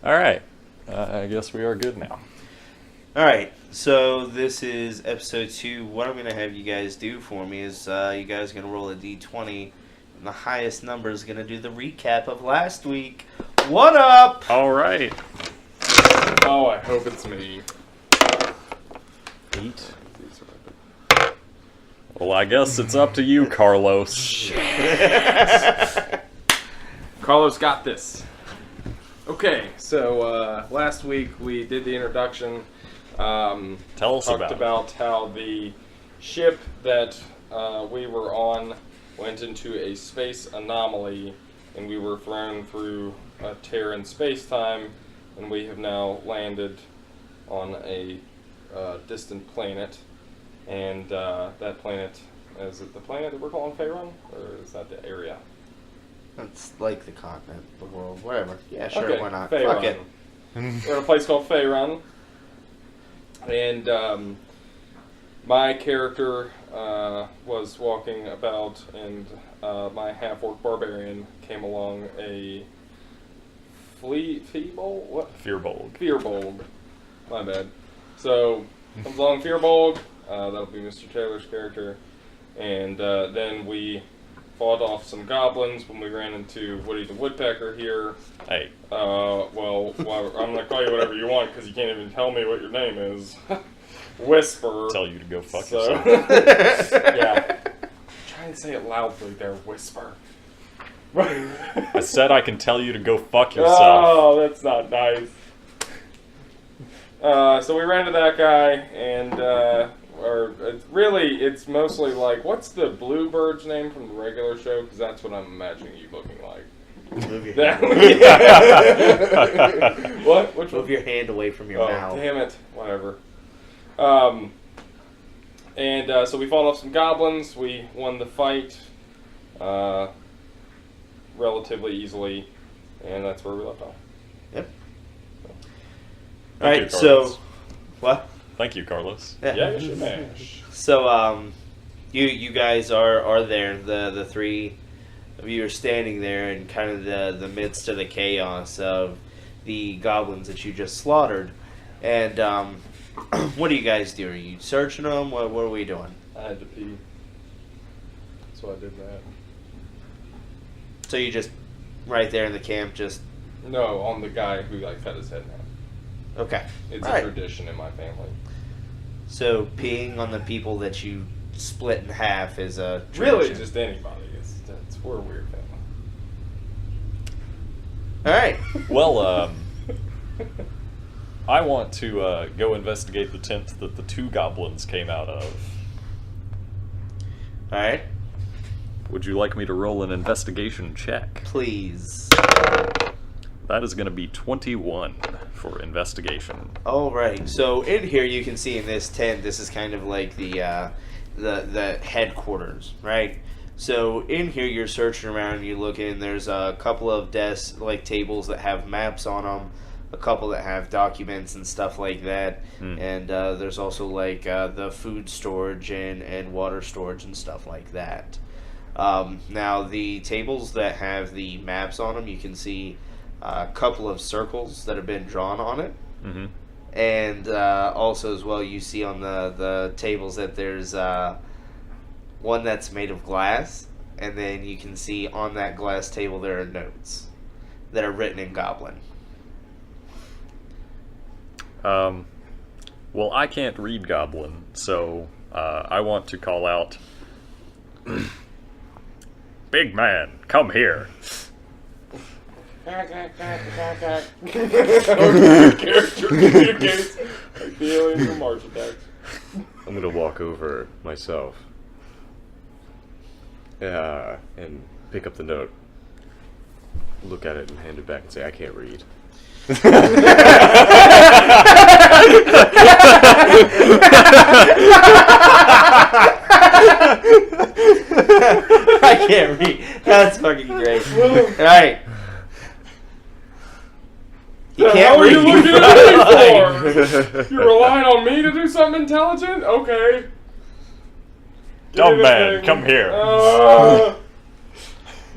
All right. I guess we are good now. Alright, so this is episode 2. What I'm going to have you guys do for me is you guys are going to roll a d20. And the highest number is going to do the recap of last week. What up? All right. Oh, I hope it's me. 8. Well, I guess it's up to you, Carlos. Carlos got this. Okay, so last week we did the introduction. Tell us talked about how the ship that we were on went into a space anomaly, and we were thrown through a tear in space-time, and we have now landed on a distant planet. And that planet, is it the planet that we're calling Faerun, or is that the area? That's like the continent, the world, whatever. Yeah, sure, Okay, why not? Faerun. Fuck it. We're in a place called Faerun. And my character was walking about, and my half-orc barbarian came along a Feeble? What? Fearbold. Fearbold. My bad. So, comes along Fearbold. That'll be Mr. Taylor's character. And then we fought off some goblins when we ran into Woody the Woodpecker here. Hey. Well, I'm going to call you whatever you want because you can't even tell me what your name is. Whisper. Tell you to go fuck So, yourself. yeah. Try and say it loudly there, Whisper. I said I can tell you to go fuck yourself. Oh, that's not nice. So we ran into that guy, and it's mostly like, what's the Bluebird's name from the regular show? Because that's what I'm imagining you looking like. Move your hand. What? Which one? Move your hand away from your mouth. Damn it. Whatever. So we fought off some goblins. We won the fight relatively easily, and that's where we left off. Yep. Thank you, Alright, so... Carlos. What? Thank you, Carlos. Yeah, you should mash. So, you guys are there. The three of you are standing there in kind of the midst of the chaos of the goblins that you just slaughtered. And, what are you guys doing? Are you searching them? What are we doing? I had to pee, so I did that. So you just, right there in the camp, just... No, on the guy who cut his head in half. Okay. It's Alright. a tradition in my family. So peeing on the people that you split in half is a tradition. Really, just anybody. We're a weird family. Alright. Well, I want to go investigate the tent that the 2 goblins came out of. Alright. Would you like me to roll an investigation check? Please. That is going to be 21 for investigation. Alright, so in here you can see in this tent, this is kind of like the headquarters, right? So in here you're searching around, you look in, there's a couple of desks, tables that have maps on them, a couple that have documents and stuff like that, and there's also the food storage and water storage and stuff like that. Now the tables that have the maps on them, you can see a couple of circles that have been drawn on it. Mm-hmm. And also as well, you see on the tables that there's one that's made of glass, and then you can see on that glass table there are notes that are written in Goblin. Well, I can't read Goblin, so I want to call out, Big man, come here. Character communicates like the alien from Mars Attacks. I'm gonna walk over myself. And pick up the note, look at it, and hand it back and say, I can't read. I can't read. That's fucking great. Alright. You can't How are read. you looking at me for? You're relying on me to do something intelligent? Okay. Dumb man, come here. I'm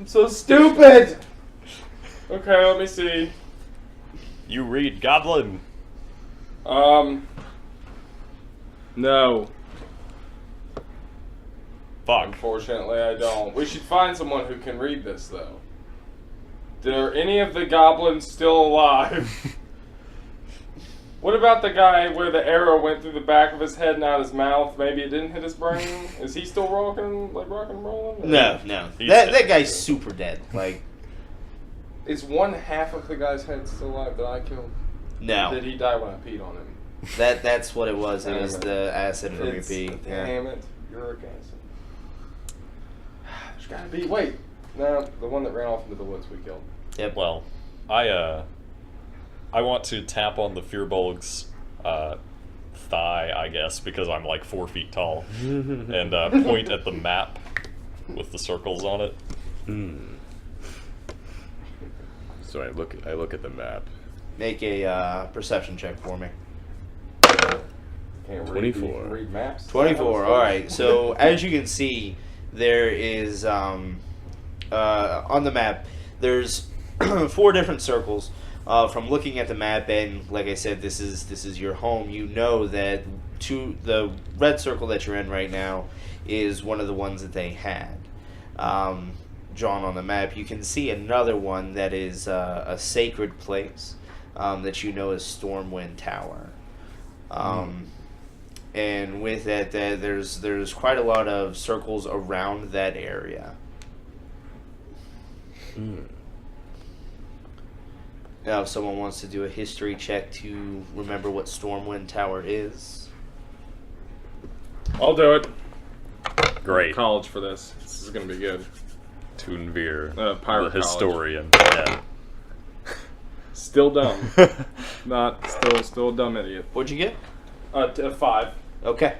so stupid. Okay, let me see. You read Goblin. No. Fuck. Unfortunately, I don't. We should find someone who can read this, though. Are any of the goblins still alive? What about the guy where the arrow went through the back of his head, not his mouth? Maybe it didn't hit his brain? Is he still rocking and rolling? Or- No. He's That dead. guy's super dead. Like, Is one half of the guy's head still alive that I killed? no. Did he die when I peed on him? That's what it was. It was Damn it. the acid from your It's- pee. Yeah. Damn it. Uric acid. There's gotta be. Wait. No, the one that ran off into the woods we killed. Yep. Well, I want to tap on the Fearbulg's thigh, I guess, because I'm like 4 feet tall, and point at the map with the circles on it. So I look at the map. Make a perception check for me. Can't 24. read maps. 24. All right. So as you can see, there is on the map. There's 4 different circles. From looking at the map, and like I said, this is your home. You know that the red circle that you're in right now is one of the ones that they had drawn on the map. You can see another one that is a sacred place that you know is Stormwind Tower. And with that, there's quite a lot of circles around that area. Now, if someone wants to do a history check to remember what Stormwind Tower is. I'll do it. Great. College for this. This is gonna be good. Tunvir, Pirate the College. historian. Yeah. Still dumb. Not still a dumb idiot. What'd you get? A 5. Okay.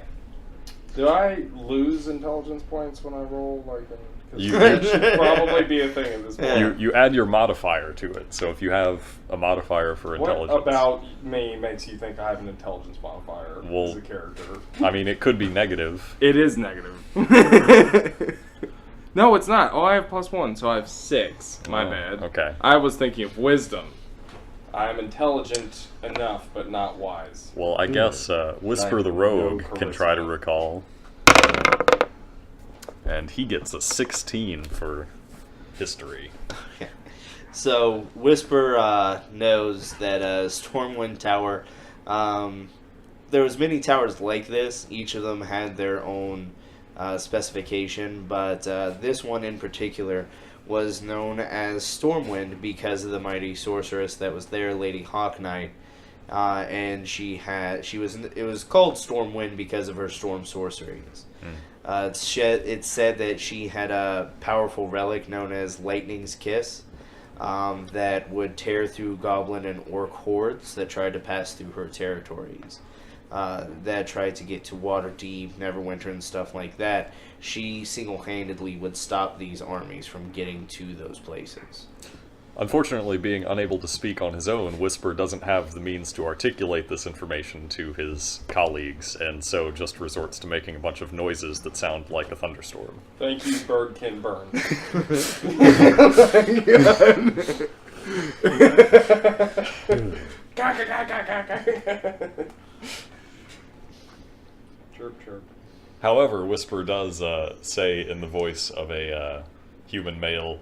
Do I lose intelligence points when I roll? Like, 'cause You- that should probably be a thing at this point. Yeah. You add your modifier to it. So if you have a modifier for What intelligence, about me makes you think I have an intelligence modifier Well- as a character? I mean, it could be negative. It is negative. No, it's not. Oh, I have +1, so I have 6. My Oh, bad. okay. I was thinking of wisdom. I am intelligent enough, but not wise. Well, I guess Whisper the Rogue No can try to charisma. recall. And he gets a 16 for history. So Whisper knows that Stormwind Tower. There was many towers like this. Each of them had their own specification, but this one in particular was known as Stormwind because of the mighty sorceress that was there, Lady Hawknight. And it was called Stormwind because of her storm sorceries. It's said that she had a powerful relic known as Lightning's Kiss that would tear through goblin and orc hordes that tried to pass through her territories. That tried to get to Waterdeep, Neverwinter, and stuff like that. She single-handedly would stop these armies from getting to those places. Unfortunately, being unable to speak on his own, Whisper doesn't have the means to articulate this information to his colleagues, and so just resorts to making a bunch of noises that sound like a thunderstorm. Thank you, Birdkin Burn. Chirp, chirp. However, Whisper does say in the voice of a human male,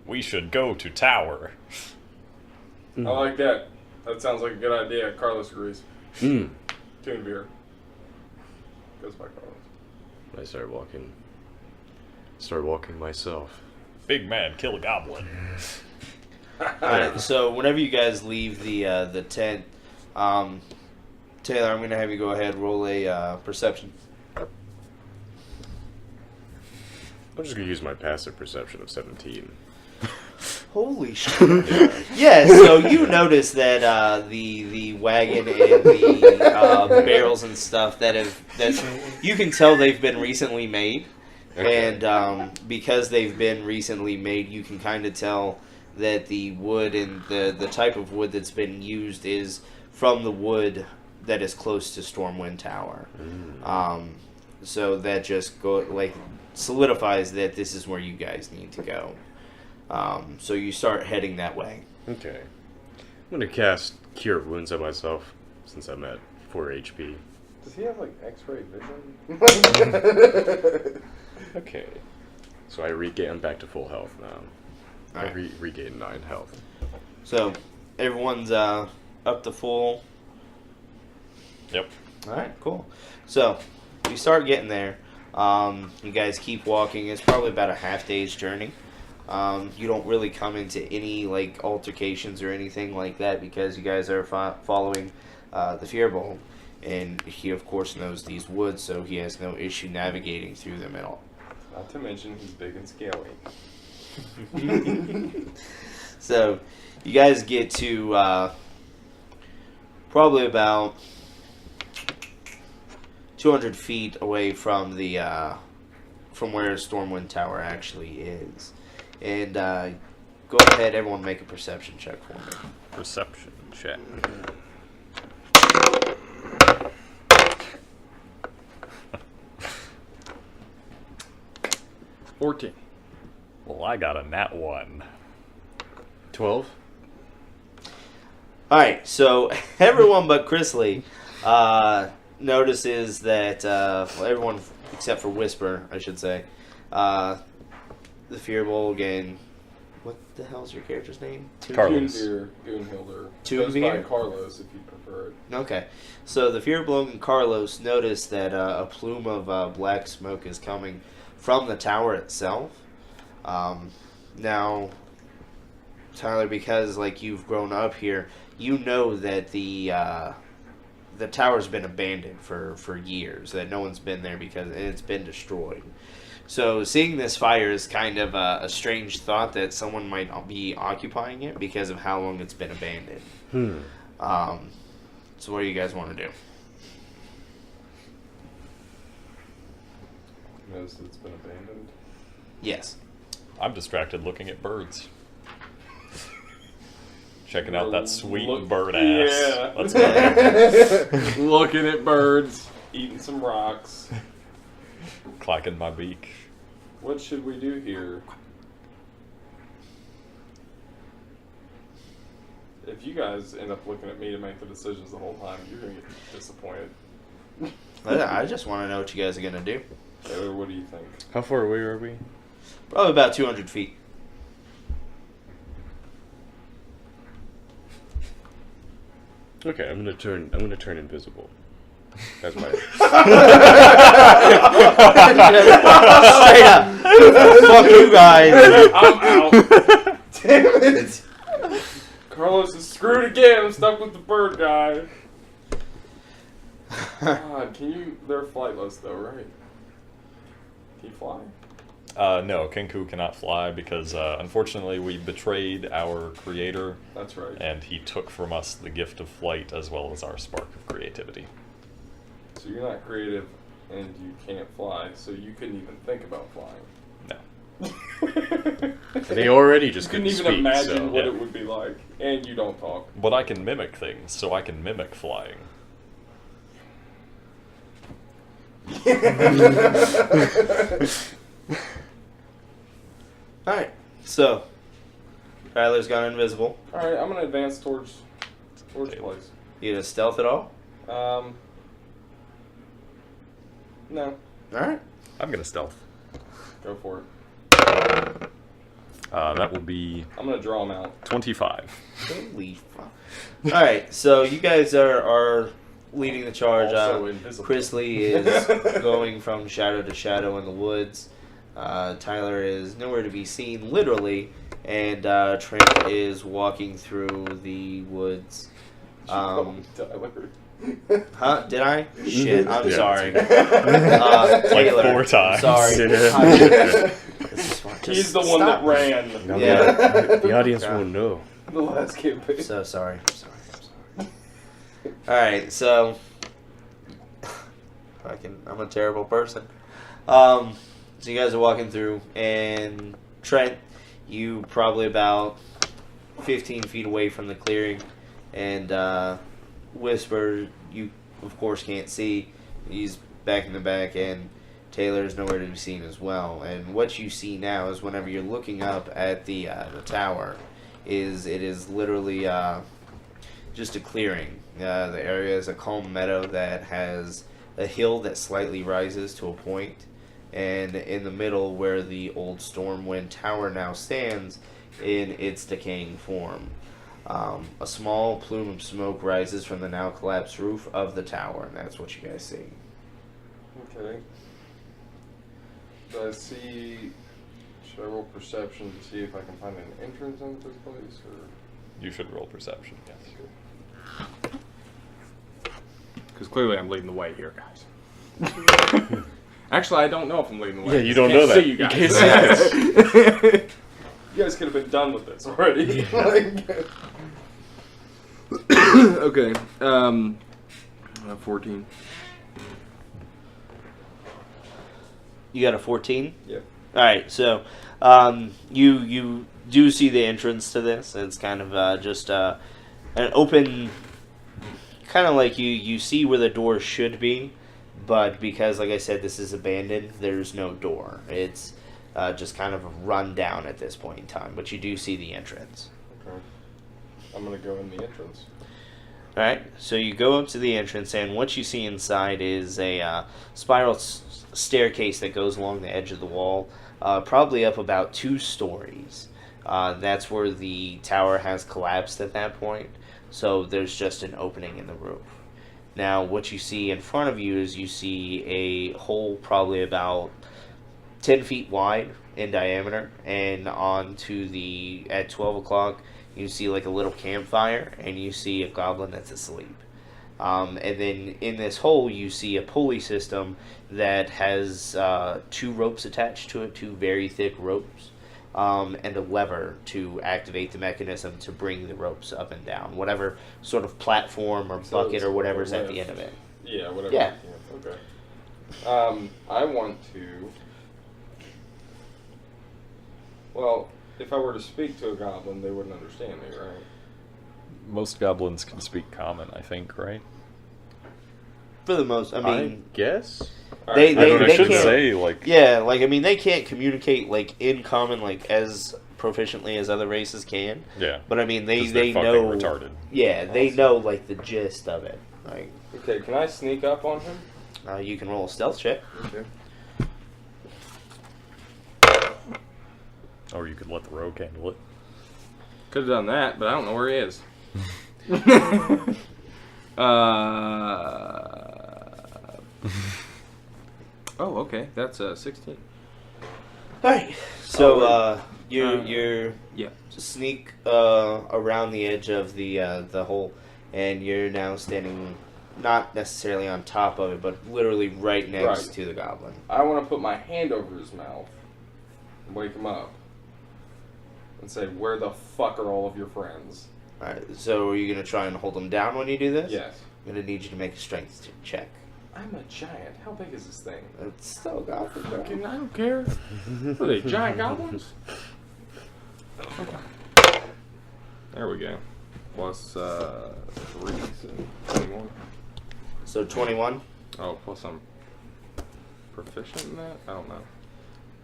"We should go to Tower." I like that. That sounds like a good idea. Carlos agrees. Tune beer. Goes by Carlos. I start walking myself. Big man, kill a goblin. Alright, so whenever you guys leave the tent, Taylor, I'm going to have you go ahead and roll a perception. I'm just gonna use my passive perception of 17. Holy shit. Yeah, so you notice that the wagon and the barrels and stuff that you can tell they've been recently made. Okay. And because they've been recently made, you can kind of tell that the wood and the type of wood that's been used is from the wood that is close to Stormwind Tower. So that just solidifies that this is where you guys need to go. So you start heading that way. Okay. gonna cast Cure Wounds on myself since I'm at 4 HP. Does he have like X-ray vision? Okay. So I regain. I'm back to full health now. I Alright. regain 9 health. So everyone's up to full. Yep. All right, cool. So you start getting there. You guys keep walking. It's probably about a half day's journey. You don't really come into any like altercations or anything like that because you guys are following the Firbolg, and he of course knows these woods, so he has no issue navigating through them at all. Not to mention he's big and scaly. So you guys get to probably about 200 feet away from the from where Stormwind Tower actually is, and go ahead, everyone, make a perception check for me. Perception check. Well, I got a nat 1. 12. All right, so everyone but Chrisley notices that well, everyone except for Whisper, I should say, the Firbolg and what the hell's your character's name? Carlos. Goonhilder. Toonbeer? Goes by Carlos if you prefer it. Okay, so the Firbolg and Carlos notice that a plume of black smoke is coming from the tower itself. Now, Tyler, because like you've grown up here, you know that the tower's been abandoned for years. That no one's been there because it's been destroyed. So seeing this fire is kind of a strange thought that someone might be occupying it because of how long it's been abandoned. So what do you guys want to do? Notice it's been abandoned. Yes. I'm distracted looking at birds. Checking out that sweet bird ass. Yeah. Let's go. Looking at birds, eating some rocks. Clacking my beak. What should we do here? If you guys end up looking at me to make the decisions the whole time, you're going to get disappointed. I just want to know what you guys are going to do. Taylor, what do you think? How far away are we? Probably about 200 feet. Okay, I'm gonna turn invisible. That's my. Straight up. Fuck you guys. I'm out. Damn it. Carlos is screwed again. I'm stuck with the bird guy. God, they're flightless though, right? Can you fly? No, Kenku cannot fly because unfortunately we betrayed our creator. That's right. And he took from us the gift of flight as well as our spark of creativity. So you're not creative and you can't fly, so you couldn't even think about flying. No. They already just couldn't couldn't even speak, imagine so. what Yeah. it would be like, and you don't talk. But I can mimic things, so I can mimic flying. Alright, so Tyler's gone invisible. All right, I'm gonna advance towards the place. You gonna stealth at all? No, Alright. I'm gonna stealth. go for it. That will be I'm gonna draw him out. 25. Holy fuck. Alright, so you guys are leading the charge. Also invisible. Chrisley is going from shadow to shadow in the woods. Tyler is nowhere to be seen, literally, and Trent is walking through the woods. Tyler. Huh? Did I? Shit, I'm Yeah. sorry. Like Taylor, 4 times. Sorry. Yeah. He's the one that ran No, Yeah. the audience won't know. the last campaign. So sorry. I'm sorry. Alright, so I'm a terrible person. So you guys are walking through, and Trent, you probably about 15 feet away from the clearing, and Whisper, you of course can't see. He's back in the back, and Taylor's nowhere to be seen as well. And what you see now is whenever you're looking up at the tower, it is literally just a clearing. The area is a calm meadow that has a hill that slightly rises to a point, and in the middle where the old Stormwind Tower now stands in its decaying form. A small plume of smoke rises from the now collapsed roof of the tower, and that's what you guys see. Okay. Do I see... Should I roll perception to see if I can find an entrance into this place, or... You should roll perception, yes. Because clearly I'm leading the way here, guys. Actually, I don't know if I'm leading the way. Yeah, you don't Can't know that. see you You guys. can't see us. You guys could have been done with this already. Okay. 14. You got a 14? Yep. Alright, so you do see the entrance to this. It's kind of just an open, kind of like you see where the door should be, but because, like I said, this is abandoned, there's no door. It's just kind of run down at this point in time, but you do see the entrance. Okay. I'm going to go in the entrance. Alright, so you go up to the entrance, and what you see inside is a spiral staircase that goes along the edge of the wall, probably up about 2 stories. That's where the tower has collapsed at that point, so there's just an opening in the roof. Now, what you see in front of you is you see a hole probably about 10 feet wide in diameter, and at 12 o'clock, you see like a little campfire, and you see a goblin that's asleep. And then in this hole, you see a pulley system that has 2 ropes attached to it, 2 very thick ropes, and a lever to activate the mechanism to bring the ropes up and down, whatever sort of platform or So bucket it's or whatever's a at the lift. end of it. Yeah, whatever. Yeah. Okay. I want to... Well, if I were to speak to a goblin, they wouldn't understand me, right? Most goblins can speak common, I think, right? For the most, I I mean, guess. They- I, mean, I they should can't- say, like, yeah, like, I mean, they can't communicate, like, in common, like, as proficiently as other races can. yeah. But, I mean, 'Cause they're they fucking know... retarded. Yeah, they know, like, the gist of it. Like, Okay, can I sneak up on him? you can roll a stealth check. Okay. Or you could let the rogue handle it. Could have done that, but I don't know where he is. Oh, okay. That's 16. Alright, so, Oh, you're Yeah. sneak around the edge of the hole, and you're now standing not necessarily on top of it, but literally right next Right. to the goblin. I want to put my hand over his mouth and wake him up and say, "Where the fuck are all of your friends?" Alright, so are you going to try and hold him down when you do this? Yes. I'm going to need you to make a strength check. I'm a giant. How big is this thing? It's still a goblin, bro. Fucking, I don't care. What are they, giant goblins? Okay. There we go. Plus 3, so 21. So 21? Oh, plus I'm proficient in that? I don't know.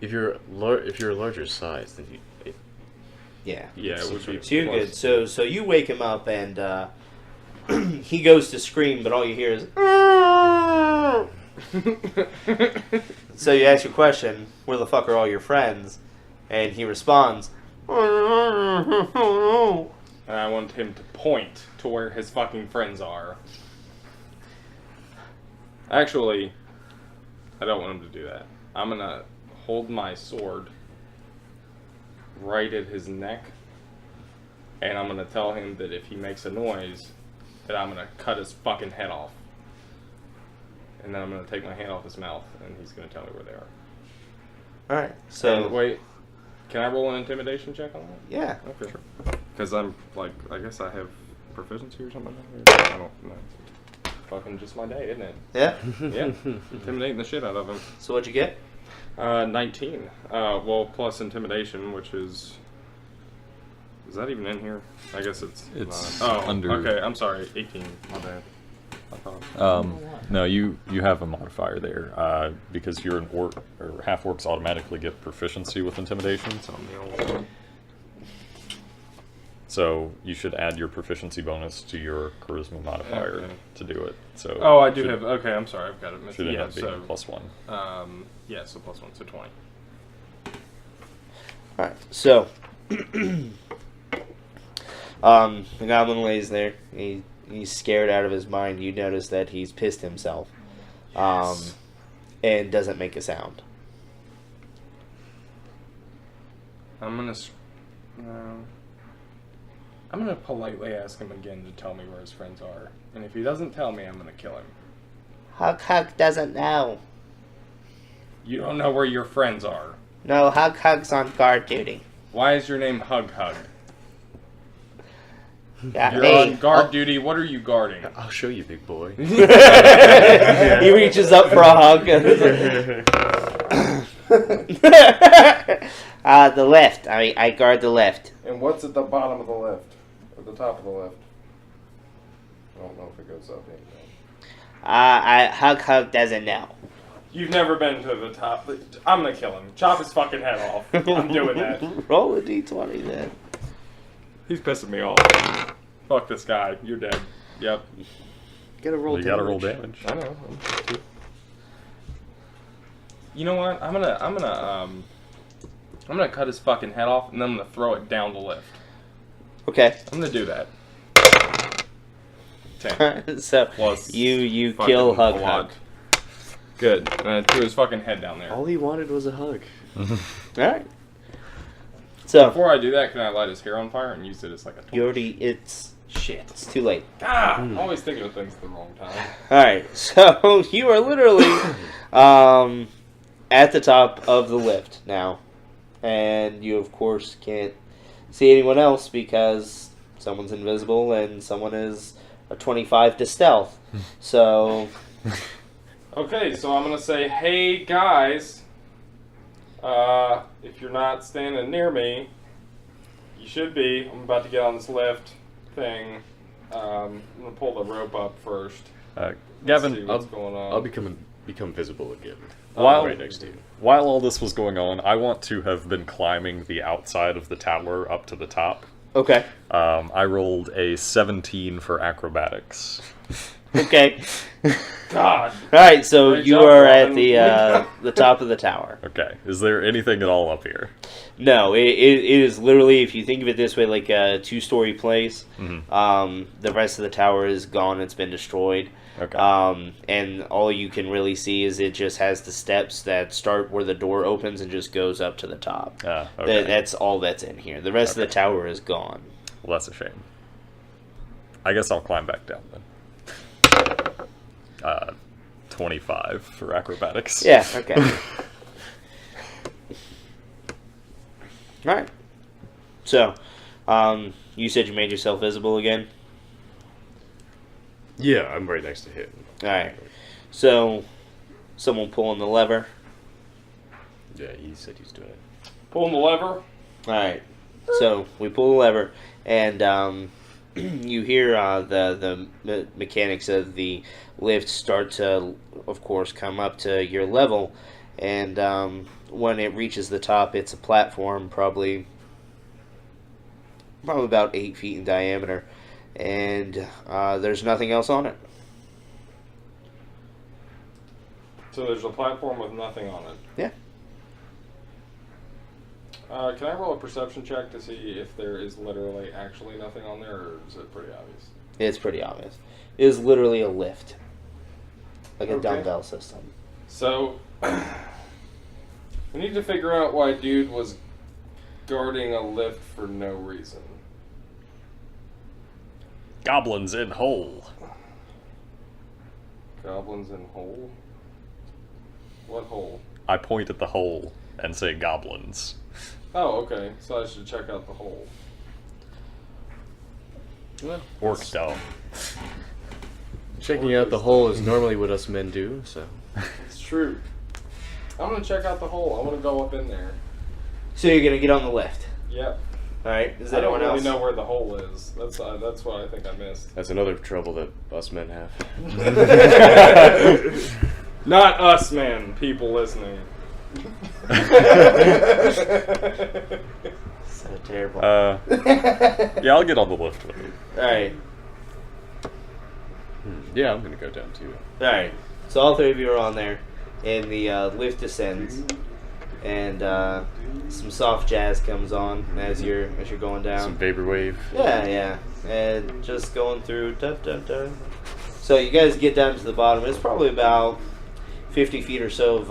If you're a larger size, then you. Yeah. Yeah, it would be. So you're good. plus- So you wake him up, and he goes to scream, but all you hear is... So you ask your question, where the fuck are all your friends? And he responds... And I want him to point to where his fucking friends are. Actually, I don't want him to do that. I'm gonna hold my sword right at his neck, and I'm gonna tell him that if he makes a noise, that I'm gonna cut his fucking head off. And then I'm gonna take my hand off his mouth, and he's gonna tell me where they are. Alright, so... And wait, can I roll an intimidation check on that? Yeah. Okay. Because I'm, like, I guess I have proficiency or something. I don't know. Fucking just my day, isn't it? Yeah? Yeah. Intimidating the shit out of him. So what'd you get? 19. Well, plus intimidation, which is... Is that even in here? I guess it's It's not. Oh, under- okay. I'm sorry. 18. My bad. I thought... No, you have a modifier there because you're an orc, or half orcs automatically get proficiency with intimidation. It's on the old one. So you should add your proficiency bonus to your charisma modifier Okay. to do it. So Oh, I do should- have. Okay, I'm sorry. I've got it. Should end Yeah, up being so +1. yeah, so +1, so 20. Alright, so the goblin lays there. He's scared out of his mind. You notice that he's pissed himself. Yes. And doesn't make a sound. I'm gonna politely ask him again to tell me where his friends are, and if he doesn't tell me, I'm gonna kill him. Hug doesn't know. You don't know where your friends are. No, Hug's on guard duty. Why is your name Hug? Yeah, You're hey. on guard duty. What are you guarding? I'll show you, big boy. He reaches up for a hug. The left. I guard the left. And what's at the bottom of the left? Or the top of the left? I don't know if it goes up anything. Hug doesn't know. You've never been to the top. I'm gonna kill him. Chop his fucking head off. I'm doing that. Roll a d20 then. He's pissing me off. Fuck this guy. You're dead. Yep. Gotta roll. You gotta roll damage. I know. You know what? I'm gonna cut his fucking head off, and then I'm gonna throw it down the lift. Okay. I'm gonna do that. 10. So Plus you fucking kill a Hug. lot. Good. And I threw his fucking head down there. All he wanted was a hug. Alright. So Before I do that, can I light his hair on fire and use it as like a torch? you already it's too late. I'm always thinking of things at the wrong time. Alright, so you are literally at the top of the lift now. And you of course can't see anyone else because someone's invisible and someone is a 25 to stealth. So Okay, so I'm gonna say, hey guys, if you're not standing near me, you should be. I'm about to get on this lift thing. I'm gonna pull the rope up first. See Gavin, what's going on. I'll become visible again. While- Right next to you. while all this was going on, I want to have been climbing the outside of the tower up to the top. okay. I rolled a 17 for acrobatics. Okay. God. Alright, so Great you job, are at Robin. the top of the tower. Okay, is there anything at all up here? No, it is literally, if you think of it this way, like a 2-story place. The rest of the tower is gone, it's been destroyed. Okay. And all you can really see is it just has the steps that start where the door opens and just goes up to the top. Okay. That's all that's in here. The rest of the tower is gone. Well, that's a shame. I guess I'll climb back down then. 25 for acrobatics. Yeah, okay. Alright. So, you said you made yourself visible again? Yeah, I'm right next to him. Alright. So, someone pulling the lever. Yeah, he said he's doing it. Pulling the lever. Alright. So, we pull the lever, and you hear the mechanics of the lift start to, of course, come up to your level. And when it reaches the top, it's a platform probably about 8 feet in diameter. And there's nothing else on it. So there's a platform with nothing on it. Yeah. Can I roll a perception check to see if there is literally actually nothing on there, or is it pretty obvious? It's pretty obvious. It is literally a lift. Like a Okay. dumbbell system. So, we need to figure out why dude was guarding a lift for no reason. Goblins in hole. Goblins in hole? What hole? I point at the hole and say goblins. Oh, okay. So I should check out the hole. Orc dumb. Checking out the hole is normally what us men do, so. It's true. I'm gonna check out the hole. I want to go up in there. So you're going to get on the lift. Yep. Alright, is I don't anyone really else? know where the hole is. That's what I think I missed. That's another trouble that us men have. Not us, man. People listening. So terrible. Yeah, I'll get on the lift with you. Alright. Yeah, I'm gonna go down too. Alright. So all three of you are on there, and the lift descends, and some soft jazz comes on as you're going down. Some vaporwave. Yeah, and just going through. So you guys get down to the bottom. It's probably about 50 feet or so of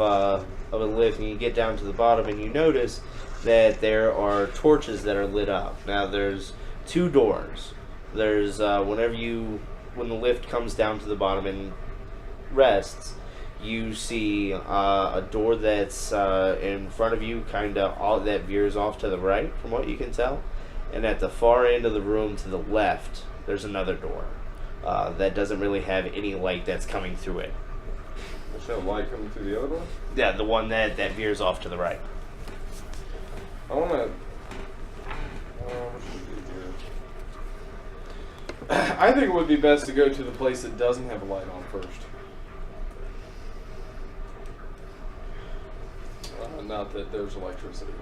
a lift, and you get down to the bottom, and you notice that there are torches that are lit up. Now there's two doors. There's when the lift comes down to the bottom and rests, you see a door that's in front of you, kind of all that veers off to the right, from what you can tell. And at the far end of the room to the left, there's another door that doesn't really have any light that's coming through it. There's no light coming through the other one? Yeah, the one that veers off to the right. I want to... what should we do here? I think it would be best to go to the place that doesn't have a light on first. Not that there's electricity.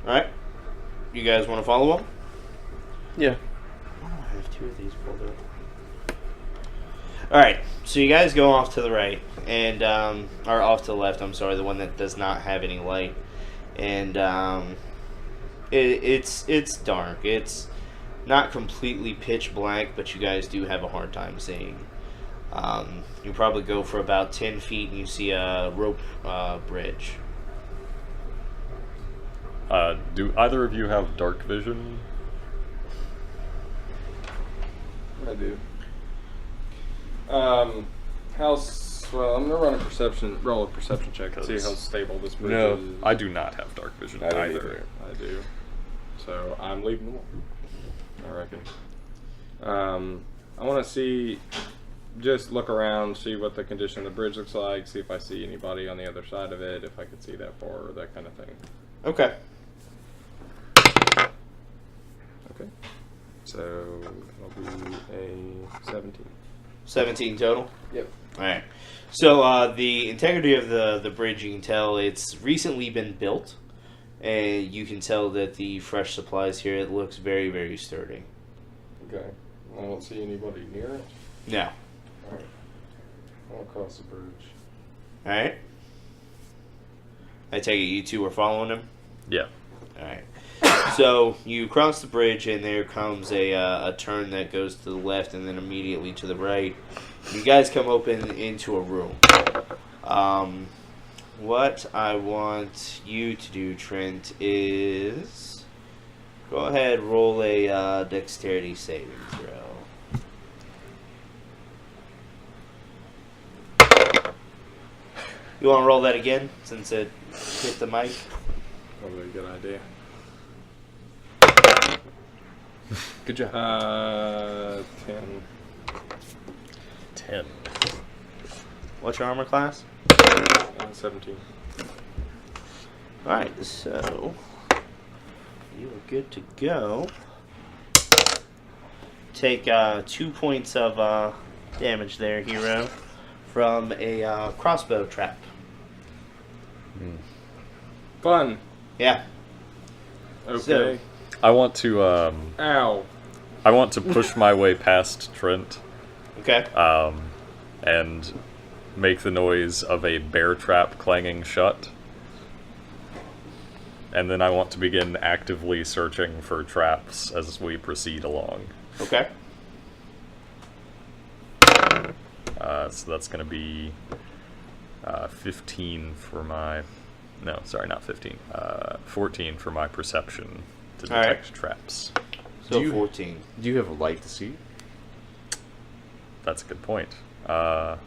Alright. You guys want to follow him? Yeah. Why do I have two of these pulled up? Alright, so you guys go off to the right, and, or off to the left, I'm sorry, the one that does not have any light. And, it's dark. It's not completely pitch black, but you guys do have a hard time seeing. You probably go for about 10 feet, and you see a rope bridge. Do either of you have dark vision? I do. Well, I'm gonna roll a perception check to see how stable this bridge No, is. I do not have dark vision I don't either. either. I do. So I'm leaving the wall, I reckon. I want to see, just look around, see what the condition of the bridge looks like, see if I see anybody on the other side of it, if I can see that far, that kind of thing. Okay. Okay. So it'll be a 17. 17 total? Yep. Alright. So the integrity of the bridge, you can tell it's recently been built, and you can tell that the fresh supplies here, it looks very, very sturdy. Okay. I don't see anybody near it. No. Alright. I'll cross the bridge. Alright. I take it you two are following him? Yeah. Alright. So you cross the bridge, and there comes a turn that goes to the left and then immediately to the right. You guys come open into a room. What I want you to do, Trent, is go ahead, roll a dexterity saving throw. You want to roll that again, since it hit the mic? Probably a good idea. Good job. 10. 10. What's your armor class? 17. Alright, so you are good to go. Take 2 points of damage there, hero, from a crossbow trap. Fun. Yeah. Okay. So- I want to Ow. I want to push my way past Trent, Okay. and make the noise of a bear trap clanging shut. And then I want to begin actively searching for traps as we proceed along. Okay. So that's going to be 15 for my... No, sorry, not 15. 14 for my perception to All right. detect traps. So Do you- 14. Do you have a light to see? That's a good point. I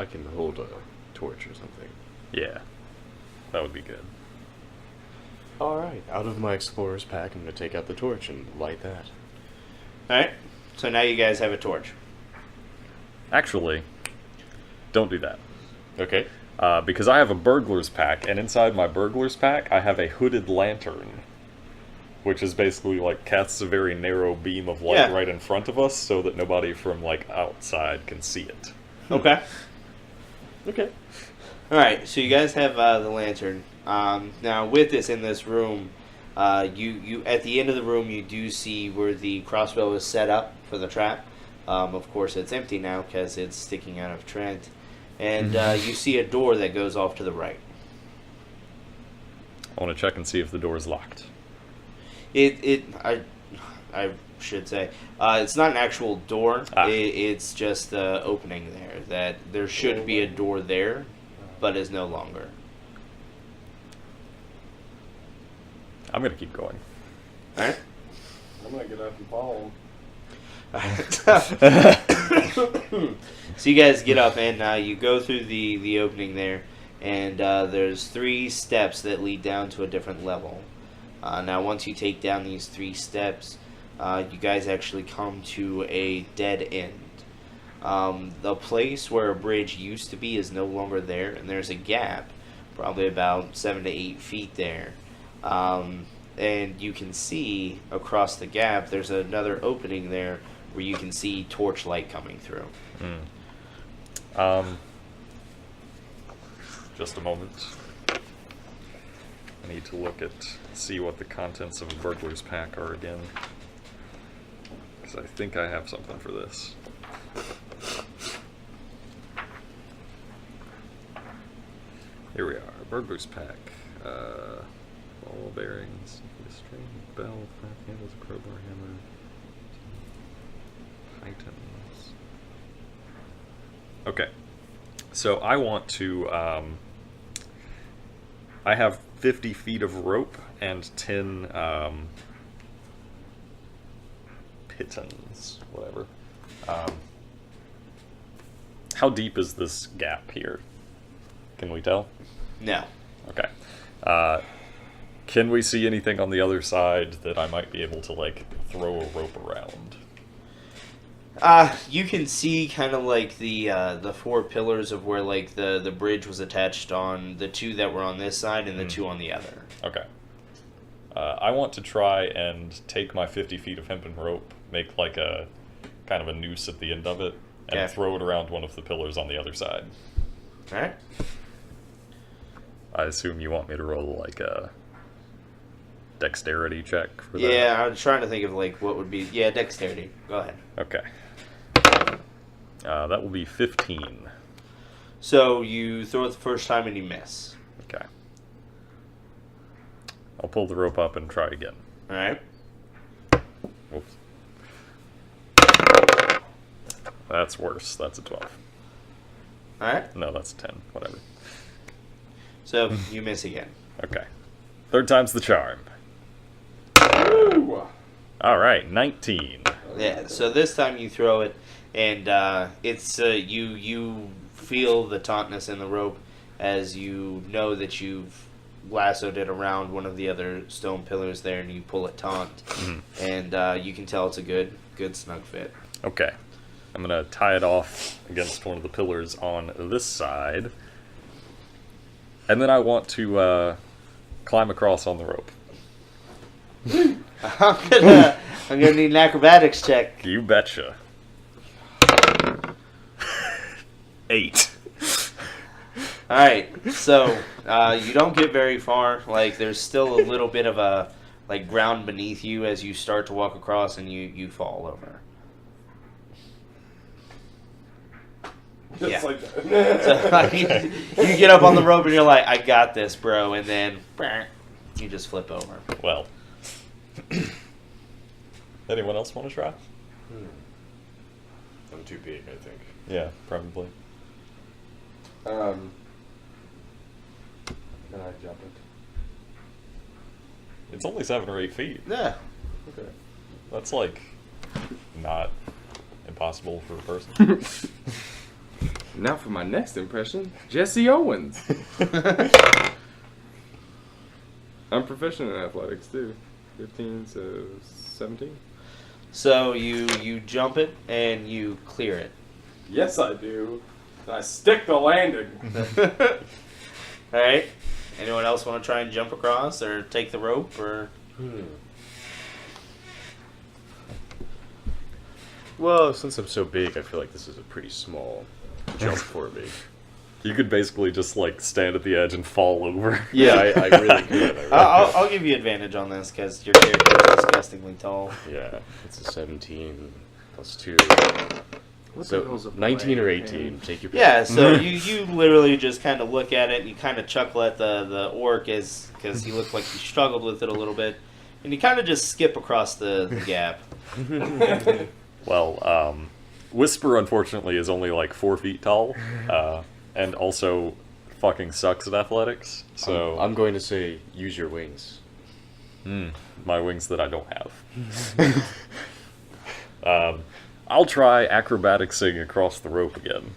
can hold a torch or something. Yeah, that would be good. Alright, out of my explorer's pack, I'm going to take out the torch and light that. Alright. So now you guys have a torch. Actually, don't do that. Okay. Because I have a burglar's pack, and inside my burglar's pack, I have a hooded lantern, which is basically like casts a very narrow beam of light Yeah. right in front of us, so that nobody from like outside can see it. Okay. Okay. All right, so you guys have the lantern. Now, with this in this room, you at the end of the room, you do see where the crossbow is set up for the trap. Of course, it's empty now because it's sticking out of Trent, and you see a door that goes off to the right. I want to check and see if the door is locked. I should say it's not an actual door. Ah. It's just the opening there. That there should be a door there, but is no longer. I'm gonna keep going. All right. I'm gonna get up and follow him. So you guys get up and you go through the opening there, and there's 3 steps that lead down to a different level. Now, once you take down these 3 steps, you guys actually come to a dead end. The place where a bridge used to be is no longer there, and there's a gap, probably about 7 to 8 feet there. And you can see across the gap, there's another opening there where you can see torchlight coming through. Just a moment. I need to see what the contents of a burglar's pack are again. Because I think I have something for this. Here we are, burglar's pack. Ball bearings, a string, bell, 5 handles, a crowbar, hammer, items. Okay, so I want to. I have 50 feet of rope and 10 pitons, whatever. How deep is this gap here? Can we tell? No. Okay. Can we see anything on the other side that I might be able to, like, throw a rope around? You can see kind of like the 4 pillars of where like the bridge was attached on the 2 that were on this side and the 2 on the other. Okay. I want to try and take my 50 feet of hempen rope, make like a kind of a noose at the end of it, and Okay. throw it around one of the pillars on the other side. All right. I assume you want me to roll like a dexterity check for that? Yeah, I was trying to think of like what would be. Yeah, dexterity. Go ahead. Okay. That will be 15. So you throw it the first time and you miss. Okay. I'll pull the rope up and try again. All right. Oops. That's worse. That's a 12. All right. No, that's a 10. Whatever. So you miss again. Okay. Third time's the charm. Woo! All right, 19. Yeah. So this time you throw it, and it's you feel the tautness in the rope as you know that you've lassoed it around one of the other stone pillars there, and you pull it taut, and you can tell it's a good snug fit. Okay. I'm going to tie it off against one of the pillars on this side. And then I want to climb across on the rope. I'm gonna need an acrobatics check. You betcha. 8. All right, so you don't get very far. Like there's still a little bit of a like ground beneath you as you start to walk across, and you fall over. Just Yeah. like that. So, like, you get up on the rope and you're like, "I got this, bro," and then you just flip over. Well. Anyone else want to try? I'm too big, I think. Yeah, probably. Can I jump it? It's only 7 or 8 feet. Yeah. Okay. That's like not impossible for a person. Now for my next impression, Jesse Owens. I'm proficient in athletics too. 15, so 17. So you jump it and you clear it. Yes, I do. And I stick the landing. All right. Anyone else want to try and jump across or take the rope or? Well, since I'm so big, I feel like this is a pretty small jump for me. You could basically just like stand at the edge and fall over. Yeah, I really could. I'll give you advantage on this because your character is disgustingly tall. Yeah, it's a 17 plus 2. What the So hell's a 19 or blade? 18. Take your pick. Yeah, so you literally just kind of look at it and you kind of chuckle at the orc because he looked like he struggled with it a little bit, and you kind of just skip across the gap. Well, Whisper unfortunately is only like 4 feet tall, and also fucking sucks at athletics. So I'm going to say use your wings. my wings that I don't have. I'll try acrobaticsing across the rope again.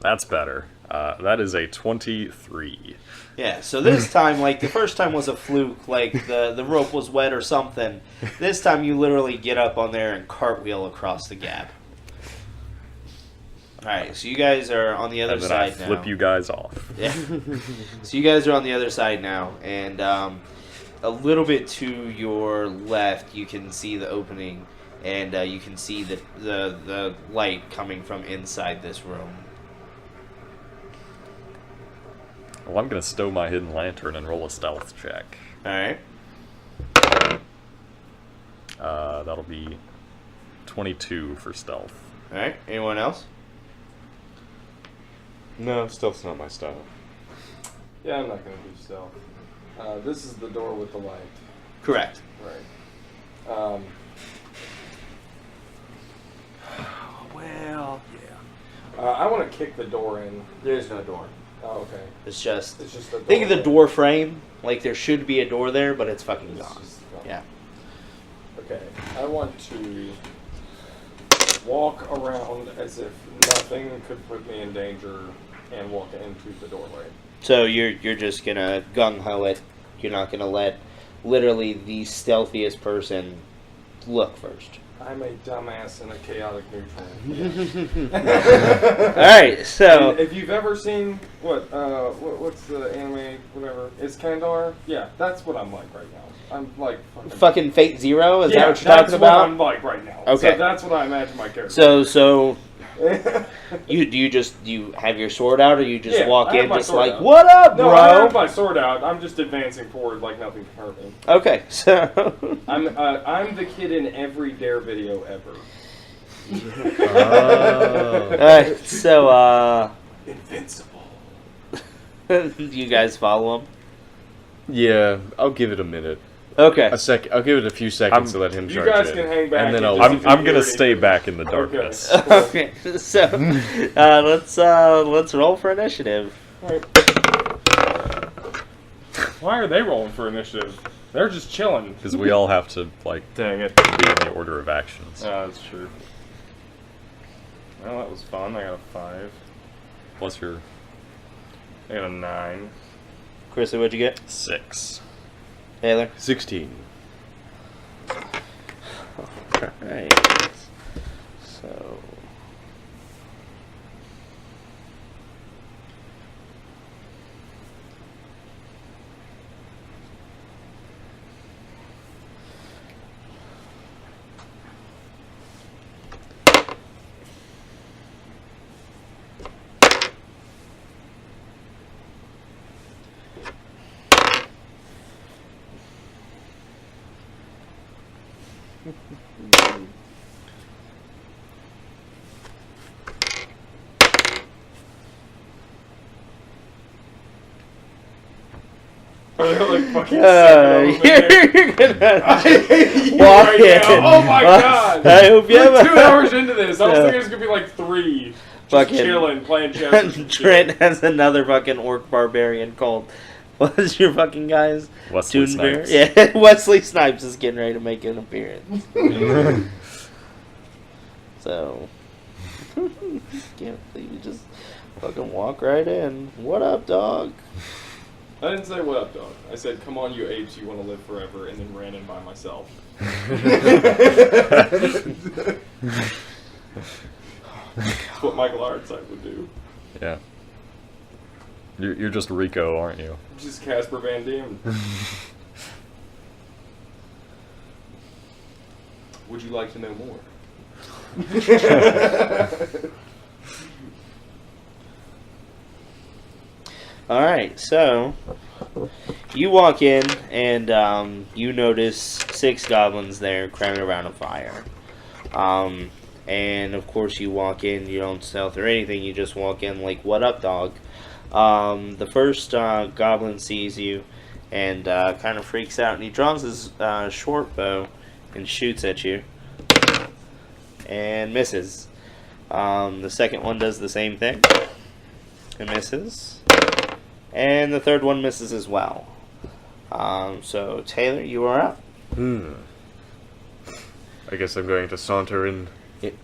That's better. That is a 23. Yeah, so this time, like, the first time was a fluke, like, the rope was wet or something. This time you literally get up on there and cartwheel across the gap. Alright, so you guys are on the other And then I side now. flip you guys off. Yeah. So you guys are on the other side now, and a little bit to your left, you can see the opening, and you can see the light coming from inside this room. Well, I'm going to stow my hidden lantern and roll a stealth check. Alright. That'll be 22 for stealth. Alright, anyone else? No, stealth's not my style. Yeah, I'm not gonna do stealth. This is the door with the light. Correct. Right. Well, yeah. I want to kick the door in. There's no door. Oh, okay. It's just... It's just a door. Think of the door frame, like there should be a door there, but it's fucking It's gone. just gone. Yeah. Okay. I want to walk around as if nothing could put me in danger and walk into the doorway. So you're just gonna gung-ho it. You're not gonna let literally the stealthiest person look first. I'm a dumbass and a chaotic neutral. Alright, so... And if you've ever seen what's the anime, whatever, is Kandar? Yeah, that's what I'm like right now. I'm like Fucking Fate Zero? Is yeah, that what you're that's talking about? what I'm like right now. Okay. So that's what I imagine my character. So you have your sword out, or you just Yeah, walk I have in my just sword like, out. what up, No, I have bro? my sword out. I'm just advancing forward like nothing can hurt me. Okay, so I'm the kid in every Dare video ever. alright, so Invincible. do you guys follow him? Yeah, I'll give it a minute. Okay. I'll give it a few seconds to let him You charge guys in. can hang back And then and I'll just- I'm going to stay back in the darkness. Okay, so let's roll for initiative. Why are they rolling for initiative? They're just chilling. Because we all have to, like, Dang it. be in the order of actions. That's true. Well, that was fun. I got a 5. Plus your I got a 9. Chrissy, what'd you get? 6. Taylor? 16. Alright. So... Are they like fucking you're gonna walk right in. now. Oh my god! I hope you Like have 2 hours into this, I was Yeah. thinking it was gonna be like 3. Just Fucking- chilling, playing chess. or some shit. Trent has another fucking orc barbarian called. What's your fucking guy's? Wesley Toonbear? Snipes. Yeah, Wesley Snipes is getting ready to make an appearance. So, can't believe you just fucking walk right in. What up, dog? I didn't say what up, dog. I said, come on, you apes, you want to live forever, and then ran in by myself. That's what Michael Ironside would do. Yeah. You're just Rico, aren't you? Just Casper Van Diem. Would you like to know more? Alright, so you walk in and you notice 6 goblins there cramming around a fire. And of course you walk in, you don't stealth or anything, you just walk in like, what up, dog? The first goblin sees you and kind of freaks out, and he draws his short bow and shoots at you and misses. The second one does the same thing and misses. And the third one misses as well. So, Taylor, you are up. I guess I'm going to saunter in.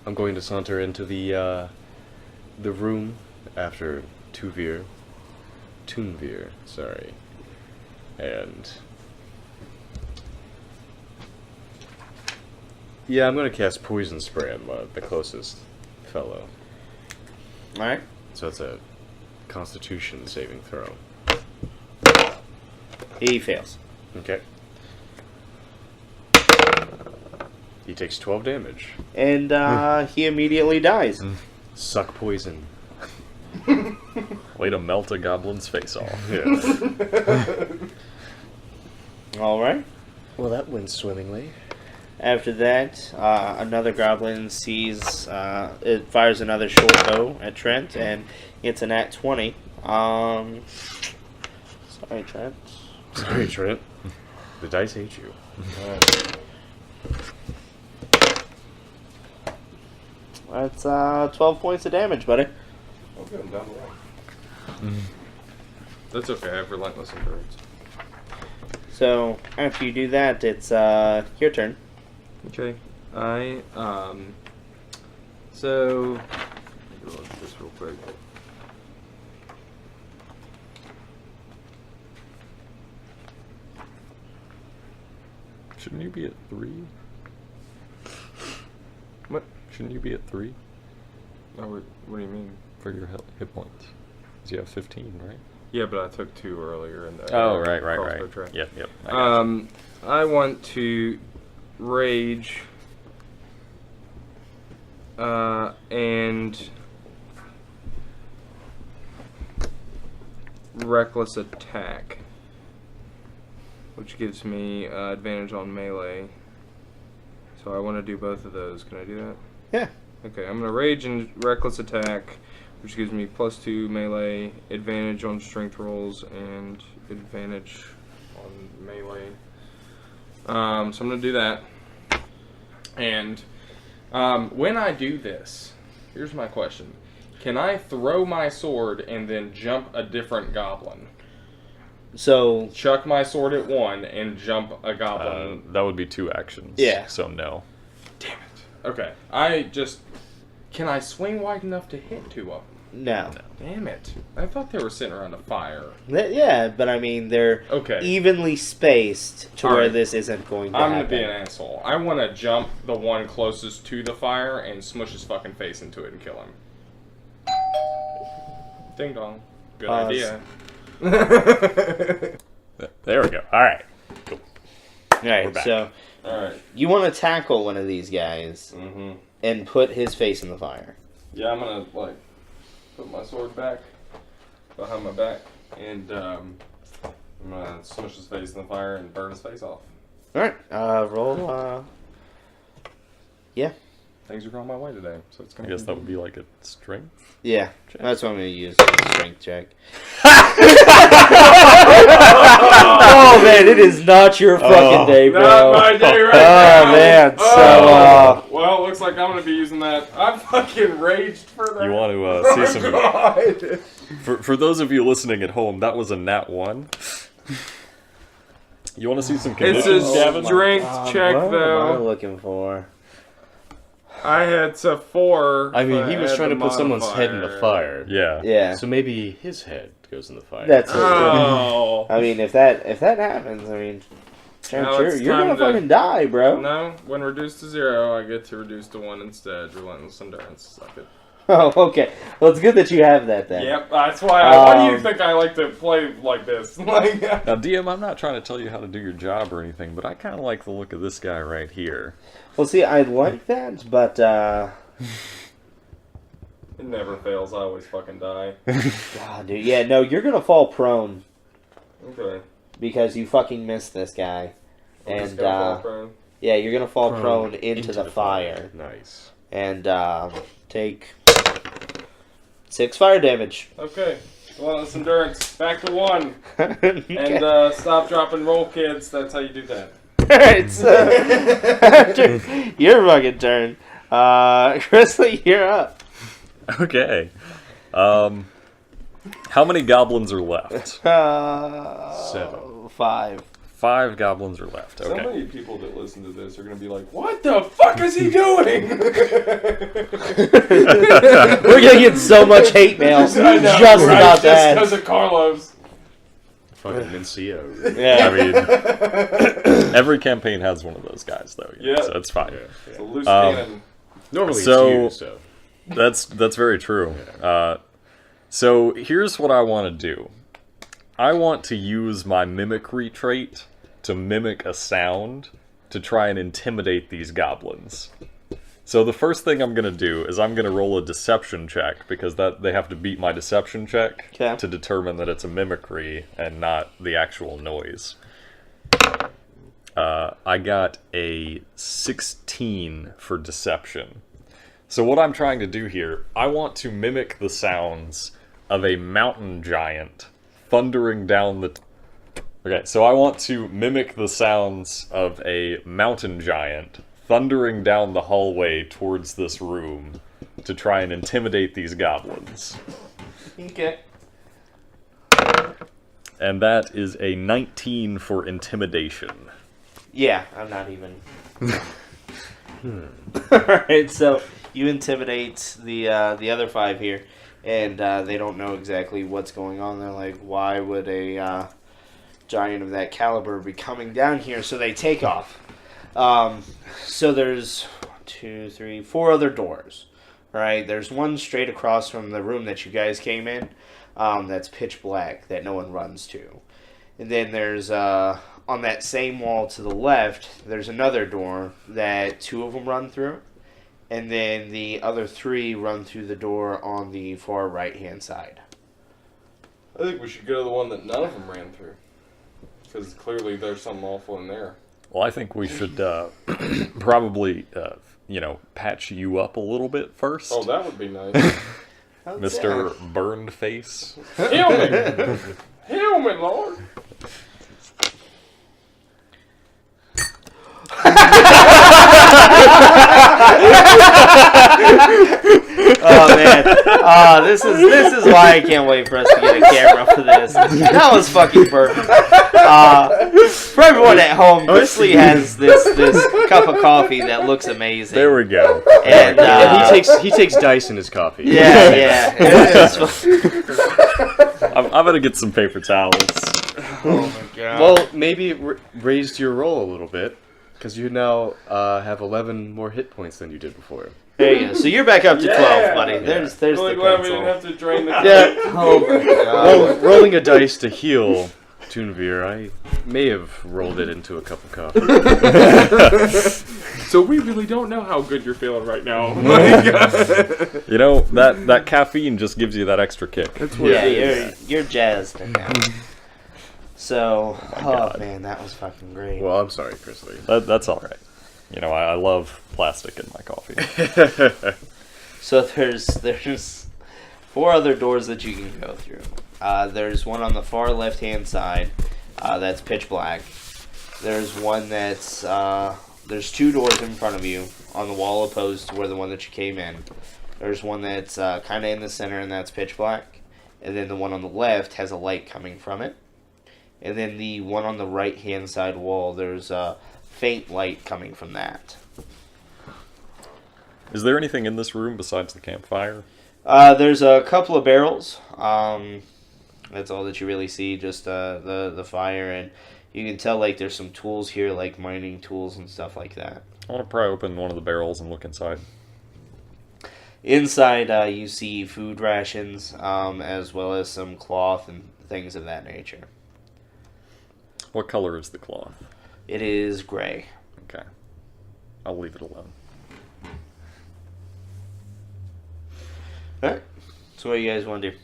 I'm going to saunter into the room after Tunvir, sorry, and yeah, I'm going to cast poison spray on the closest fellow. All right. So it's a Constitution saving throw. He fails. Okay. He takes 12 damage. And he immediately dies. Suck poison. Way to melt a goblin's face off. Yeah. All right. Well, that went swimmingly. After that, another goblin sees, it fires another short bow at Trent and gets a nat 20. Sorry, Trent. Sorry, Trent. The dice hate you. That's 12 points of damage, buddy. Okay, I'm down the line. That's okay, I have relentless endurance. So, after you do that, it's your turn. Okay, so, let me look at this real quick. Shouldn't you be at 3? What? Shouldn't you be at 3 Oh, what do you mean? for your hit points? Because you have 15, right? Yeah, but I took 2 earlier in the crossbow track. Yep. I got you. I want to rage and reckless attack, which gives me advantage on melee. So I want to do both of those. Can I do that? Yeah. Okay, I'm gonna rage and reckless attack, which gives me +2 melee, advantage on strength rolls, and advantage on melee. So I'm gonna do that. And when I do this, here's my question: can I throw my sword and then jump a different goblin? So, Chuck my sword at one and jump a goblin. That would be 2 actions. Yeah. So no. Damn it. Okay, can I swing wide enough to hit 2 of them? no. Damn it. I thought they were sitting around a fire. Yeah, but I mean, they're Okay. evenly spaced to where Alright. this isn't going to I'm happen. gonna be an asshole. I want to jump the one closest to the fire and smush his fucking face into it and kill him. Ding dong. Good Pause. idea. There we go. All right. All right, We're back. so Alright. you want to tackle one of these guys Mm-hmm. and put his face in the fire. Yeah, I'm gonna, put my sword back behind my back and, I'm gonna smush his face in the fire and burn his face off. All right, roll. Yeah, Things are going my way today, so it's I gonna guess that would be like a strength. yeah, Check. that's what I'm gonna use as a strength check. Oh man, it is not your fucking day, bro. Not my day right Oh now. man, so well, it looks like I'm gonna be using that. I'm fucking raged for that. You want to Oh see my some? God. For those of you listening at home, that was a nat 1. You want to see some It's conditions, a Gavin? strength check what am I though. looking for? I had a 4. I mean, but he was had trying to the put someone's head in the modifier. fire. Yeah. Yeah, So maybe his head goes in the fire. that's. Oh. I mean, if that happens, I mean, Now sure, it's you're time gonna to- fucking die, bro. No, when reduced to 0, I get to reduce to 1 instead. Relentless endurance. Suck it. Oh, okay. Well, it's good that you have that then. Yep, that's why. Why do you Um, think I like to play like this? Like, Now, DM, I'm not trying to tell you how to do your job or anything, but I kind of like the look of this guy right here. Well, see, I like that, but It never fails. I always fucking die. God, dude. Yeah, no, you're gonna fall prone Okay. because you fucking missed this guy. I'm just And, gonna fall prone. yeah, you're gonna fall Prone prone into the fire. Nice. And, take 6 fire damage. Okay. Well, that's endurance. Back to 1. Okay. And stop, drop, and roll, kids. That's how you do that. Alright, so your fucking turn. Grizzly, you're up. Okay. How many goblins are left? 7. 5. 5 goblins are left. So Okay. many people that listen to this are going to be like, what the fuck is he doing? We're gonna get so much hate mail just I know, about right? Just that. because of Carlos. Fucking Mincio. Yeah. I mean, every campaign has one of those guys, though. You know, Yeah. so it's fine. It's a loose Um, cannon. Normally So- it's you, so. That's very true. So here's what I want to do. I want to use my mimicry trait to mimic a sound to try and intimidate these goblins. So the first thing I'm going to do is I'm going to roll a deception check, because that they have to beat my deception check Okay. to determine that it's a mimicry and not the actual noise. I got a 16 for deception. So what I'm trying to do here, I want to mimic the sounds of a mountain giant thundering down the... Okay, so I want to mimic the sounds of a mountain giant thundering down the hallway towards this room to try and intimidate these goblins. Okay. And that is a 19 for intimidation. Yeah, I'm not even. Alright, so you intimidate the other 5 here, and they don't know exactly what's going on. They're like, why would a giant of that caliber be coming down here? So they take off. So there's 2, 3, 4 other doors. Right? There's one straight across from the room that you guys came in. That's pitch black that no one runs to. And then there's on that same wall to the left, there's another door that 2 of them run through. And then the other 3 run through the door on the far right-hand side. I think we should go to the one that none of them ran through. Because clearly there's something awful in there. Well, I think we should probably, patch you up a little bit first. Oh, that would be nice. Mr. Burned Face. Heal me! Heal me, Lord! Oh man, this is why I can't wait for us to get a camera for this. That was fucking perfect. For everyone at home, Grizzly has this cup of coffee that looks amazing. There we go. And He takes dice in his coffee. yeah. I'm gonna get some paper towels. Oh my god. Well, maybe it raised your roll a little bit, because you now have 11 more hit points than you did before. There you go. So you're back up to 12, buddy. Yeah. There's Really the glad we pencil. didn't have to drain the Yeah. Oh my god. Well, rolling a dice to heal Tunavir, I may have rolled it into a cup of coffee. So we really don't know how good you're feeling right now. You know, that caffeine just gives you that extra kick. Yeah, you're jazzed now. So, my oh God. man, that was fucking great. Well, I'm sorry, Grizzly. That's all right. You know, I love plastic in my coffee. So there's 4 other doors that you can go through. There's one on the far left-hand side that's pitch black. There's one that's there's 2 doors in front of you on the wall opposed to where the one that you came in. There's one that's kind of in the center and that's pitch black. And then the one on the left has a light coming from it. And then the one on the right-hand side wall, there's a faint light coming from that. Is there anything in this room besides the campfire? There's a couple of barrels. That's all that you really see, just the fire, and you can tell like there's some tools here, like mining tools and stuff like that. I want to pry open one of the barrels and look inside. Inside, you see food rations, as well as some cloth and things of that nature. What color is the cloth? It is gray. Okay. I'll leave it alone. Alright. So what do you guys want to do?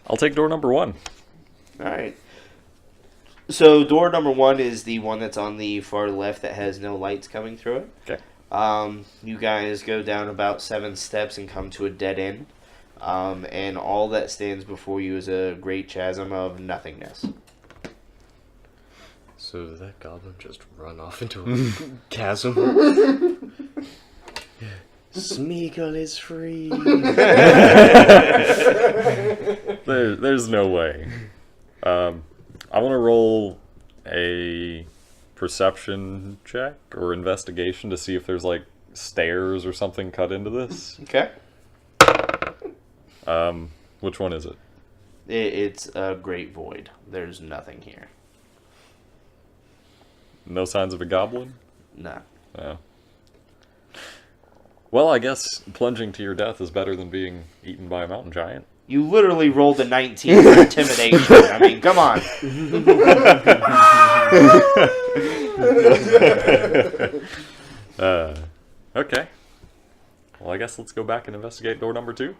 I'll take door number 1. Alright. So door number 1 is the one that's on the far left that has no lights coming through it. Okay. You guys go down about 7 steps and come to a dead end. And all that stands before you is a great chasm of nothingness. So did that goblin just run off into a chasm? Smeagol is free. There's no way. I want to roll a perception check or investigation to see if there's like stairs or something cut into this. Okay. Which one is it? It's a great void. There's nothing here. No signs of a goblin? No. No. Well, I guess plunging to your death is better than being eaten by a mountain giant. You literally rolled a 19 for intimidation. I mean, come on. Okay. Well, I guess let's go back and investigate door number 2.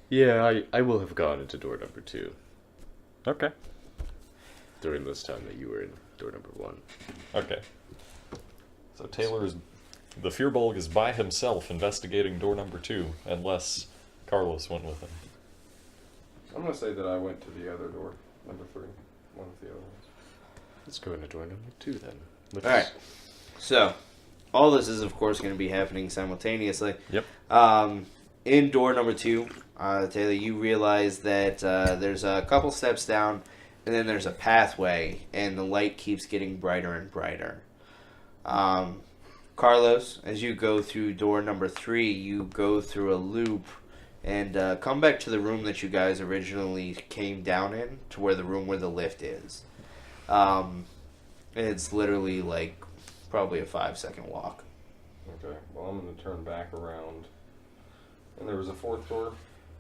Yeah, I will have gone into door number 2 Okay. during this time that you were in door number 1. Okay. So the Fearbulg is by himself investigating door number 2, unless Carlos went with him. I'm gonna say that I went to the other door, number 3, one of the other ones. Let's go into door number 2 then. Alright. So, all this is, of course, going to be happening simultaneously. Yep. In door number 2, Taylor, you realize that there's a couple steps down, and then there's a pathway, and the light keeps getting brighter and brighter. Carlos, as you go through door number 3, you go through a loop and come back to the room that you guys originally came down in, to where the lift is. It's literally like probably a 5-second walk. Okay, well I'm gonna turn back around. And there was a 4th door?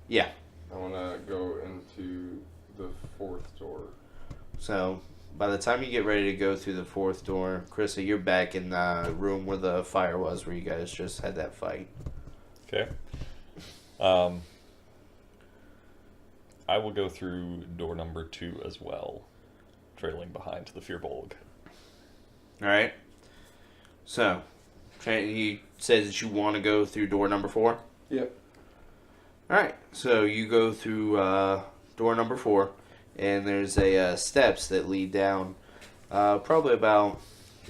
Yeah. I wanna go into the 4th door. So, by the time you get ready to go through the 4th door, Krista, you're back in the room where the fire was, where you guys just had that fight. Okay. I will go through door number 2 as well, trailing behind the Fearbulg. Alright. So, you said that you want to go through door number 4? Yep. Alright, so you go through door number 4, and there's a steps that lead down probably about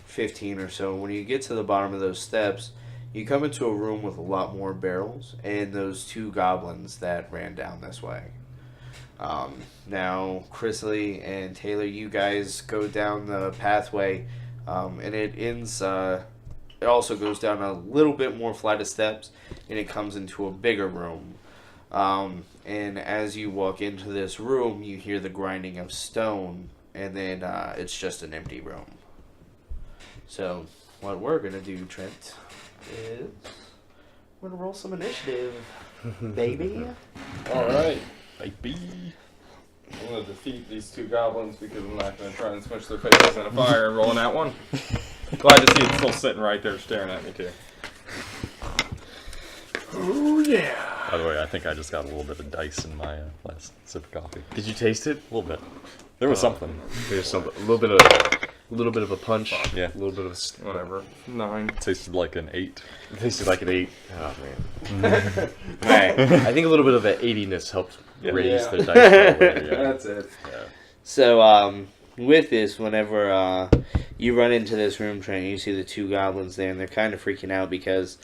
15 or so. When you get to the bottom of those steps, you come into a room with a lot more barrels and those 2 goblins that ran down this way. Now, Chrisley and Taylor, you guys go down the pathway, and it ends... it also goes down a little bit more flight of steps, and it comes into a bigger room. And as you walk into this room, you hear the grinding of stone, and then it's just an empty room. So, what we're going to do, Trent, is we're going to roll some initiative, baby. Alright. Baby. I'm gonna defeat these 2 goblins because I'm not gonna try and smush their faces in a fire and rolling that one. Glad to see it still sitting right there staring at me too. Oh yeah! By the way, I think I just got a little bit of dice in my last sip of coffee. Did you taste it? A little bit. There was something. There's something. A little bit of a punch. Yeah. A little bit of Whatever. 9. Tasted like an 8. It tasted like an 8. Oh man. Alright. I think a little bit of that 80ness helped raise Yeah. the dice roll. Yeah. That's it. So, with this, whenever you run into this room, Trent, you see the 2 goblins there, and they're kind of freaking out because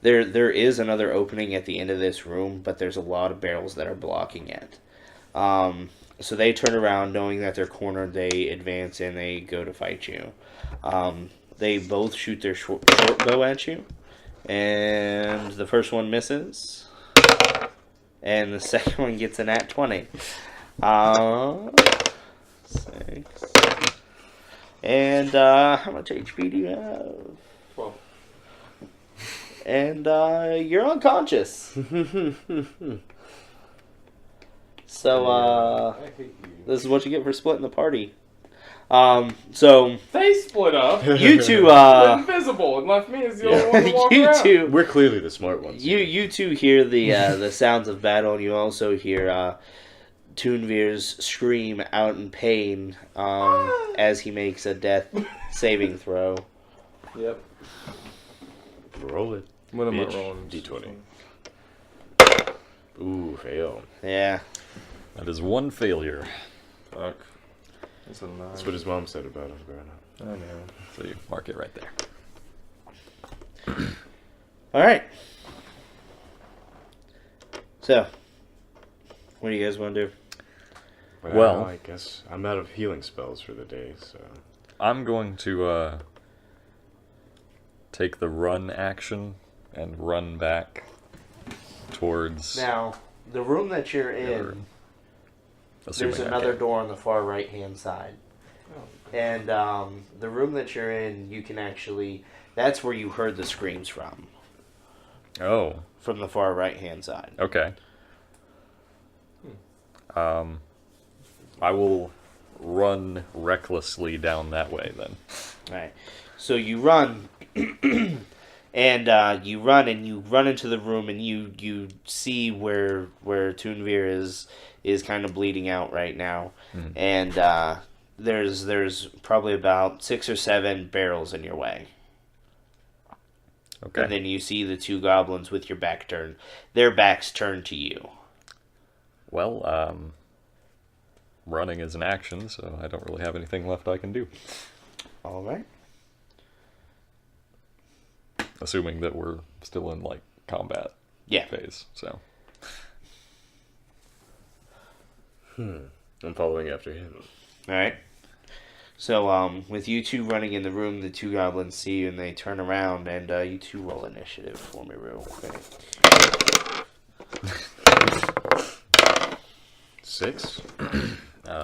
there is another opening at the end of this room, but there's a lot of barrels that are blocking it. So they turn around, knowing that they're cornered, they advance and they go to fight you. They both shoot their short bow at you, and the first one misses, and the second one gets an nat 20. 6. And how much HP do you have? 12. and you're unconscious. So I hate you. this is what you get for splitting the party. So They split up. you two, Went invisible and left me as the only one to walk you around. two, We're clearly the smart ones. you two hear the sounds of battle, and you also hear Toonveer's scream out in pain as he makes a death saving throw. Yep. Roll it. What am I Bitch. rolling? D20. Ooh, fail. Yeah. That is one failure. Fuck. That's a 9. That's what his mom said about us growing up. I know. So you mark it right there. All right. So, what do you guys want to do? Well- I guess I'm out of healing spells for the day, so. I'm going to take the run action and run back towards. Now, the room that you're in, assuming there's I another can. door on the far right-hand side. And the room that you're in, you can actually... That's where you heard the screams from Oh, the far right-hand side. okay. I will run recklessly down that way then. Right. So you run, and you run into the room, and you see where Toonveer is kind of bleeding out right now, and there's probably about 6 or 7 barrels in your way. Okay. And then you see the 2 goblins with your back turned, their backs turned to you. Well, running is an action, so I don't really have anything left I can do. All right. Assuming that we're still in, like, combat Yeah. phase, so. I'm following after him. All right. So, with you two running in the room, the 2 goblins see you and they turn around, and you two roll initiative for me real quick. 6?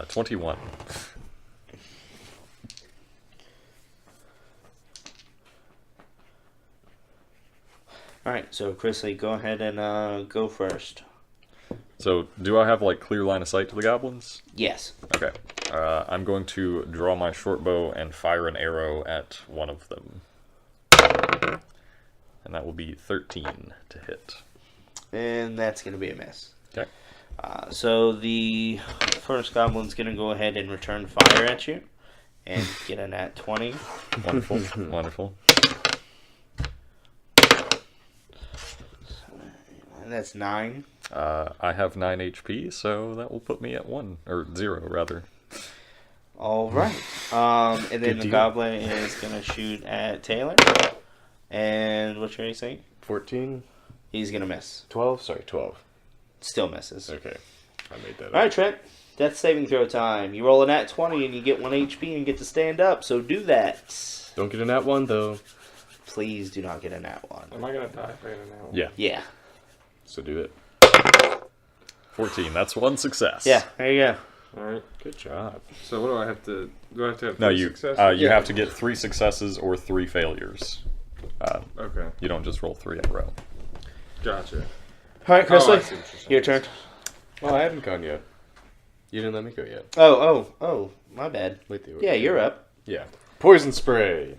21. All right. So, Chrisley, go ahead and go first. So, do I have, like, clear line of sight to the goblins? Yes. Okay. I'm going to draw my short bow and fire an arrow at one of them. And that will be 13 to hit. And that's going to be a miss. Okay. So, the first goblin's going to go ahead and return fire at you and get a nat 20. Wonderful. Wonderful. And that's 9. I have 9 HP, so that will put me at 1, or 0, rather. All right. And then Good the deal. goblin is going to shoot at Taylor. And what's your AC? 14? He's going to miss. 12? Sorry, 12. Still misses. Okay. I made that up. All right, Trent. Death saving throw time. You roll a nat 20 and you get 1 HP and get to stand up. So do that. Don't get a nat 1, though. Please do not get a nat 1. Am I gonna die if I get an hour? Yeah. Yeah. So do it. 14. That's 1 success. Yeah, there you go. Alright. Good job. So what do I have to... Do I have to have No, 3 you successes? you have to get 3 successes or 3 failures. Okay. You don't just roll 3 in a row. Gotcha. All right, Oh, I Chrisley. see what you're saying. Your turn. Well, I haven't gone yet. You didn't let me go yet. Oh, my bad. Wait, they were- Yeah, you're up. Yeah. Poison spray.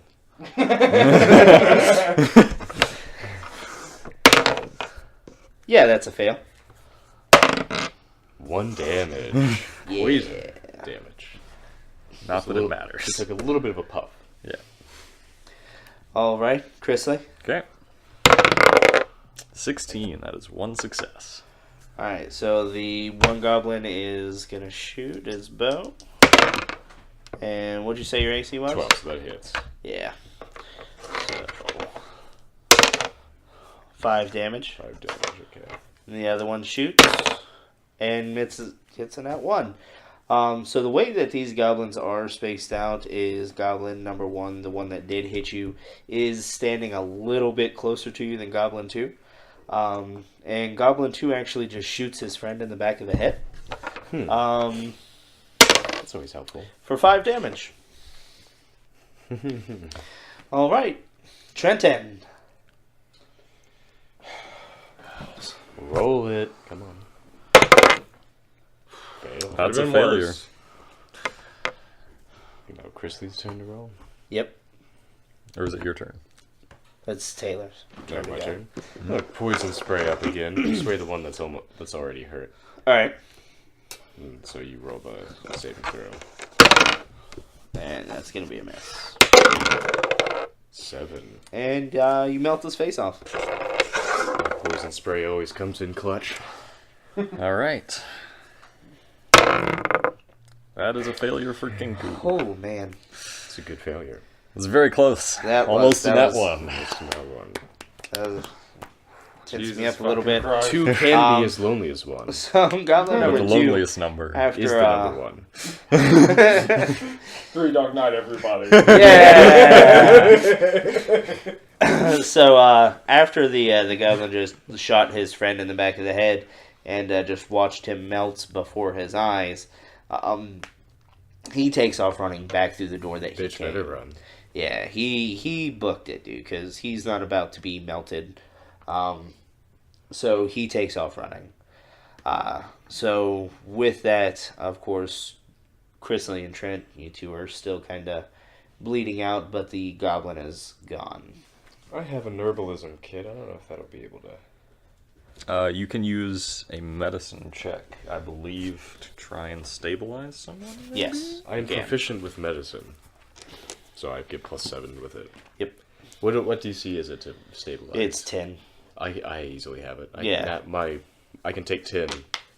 Yeah, that's a fail. 1 damage. Yeah. Poison damage. Not Just a that little- it matters. Just like a little bit of a puff. Yeah. All right, Chrisley. Okay. 16. That is 1 success. All right, so the 1 goblin is going to shoot his bow. And what'd you say your AC was? 12, so that hits. Yeah. So, 5 damage. 5 damage, okay. And the other one shoots and hits an at 1. So the way that these goblins are spaced out is goblin number 1, the one that did hit you, is standing a little bit closer to you than goblin 2. And goblin 2 actually just shoots his friend in the back of the head. That's always helpful. For 5 damage. All right, Trenton. Roll it. Come on. Fail. That's a Could've been failure. worse. You know, Chrisley's turn to roll. Yep, Or is it your turn? that's Taylor's. Turn my to go. turn. Look, poison spray up again. Spray the one that's already hurt. All right, And so you roll the saving throw. and that's gonna be a miss. 7. And you melt his face off. Poison spray always comes in clutch. All right. That is a failure for Kinku. Oh man, It's a good failure. It's very close. That Almost was- a that net was- one. That's another one. that was, tensed Jesus me up a little bit. fucking Christ. 2 can Um, be as lonely as 1. So Goblin But number the 2 loneliest number. after Is the number 1. 3 Dog Night, everybody. Yeah. So after the goblin just shot his friend in the back of the head and just watched him melt before his eyes, he takes off running back through the door that he Bitch came. better run. Yeah, he booked it, dude, because he's not about to be melted. So he takes off running. So with that, of course, Chrisley and Trent, you two are still kind of bleeding out, but the goblin is gone. I have a herbalism kit. I don't know if that'll be able to. You can use a medicine check, I believe, to try and stabilize someone. maybe? Yes. I am again. proficient with medicine, so I get +7 with it. Yep. What DC is it to stabilize? It's 10. I easily have it. Yeah. I can take 10.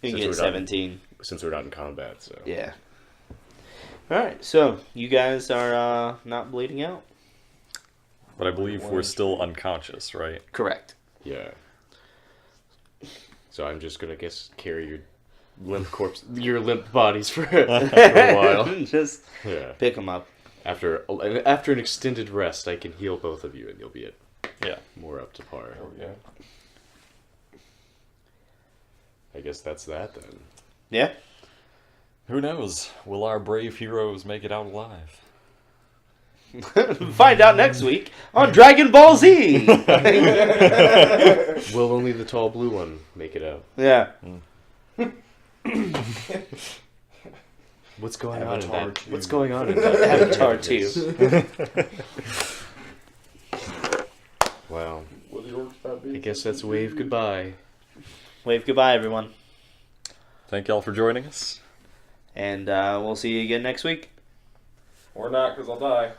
You since get we're 17. Since we're not in combat, so. Yeah. Alright, so you guys are not bleeding out? But I believe we're still unconscious, right? Correct. Yeah. So I'm just gonna carry your limp bodies for a while. Just Yeah. pick them up. After an extended rest, I can heal both of you, and you'll be Yeah. more up to par. Oh, yeah. I guess that's that then. Yeah? Who knows? Will our brave heroes make it out alive? Find out next week on Dragon Ball Z! Will only the tall blue one make it out? Yeah. What's going on in Avatar that? 2. What's going on in that? Avatar 2. Wow. Will the orcs not be? I guess that's wave goodbye. Wave goodbye, everyone. Thank y'all for joining us. And we'll see you again next week. Or not, because I'll die.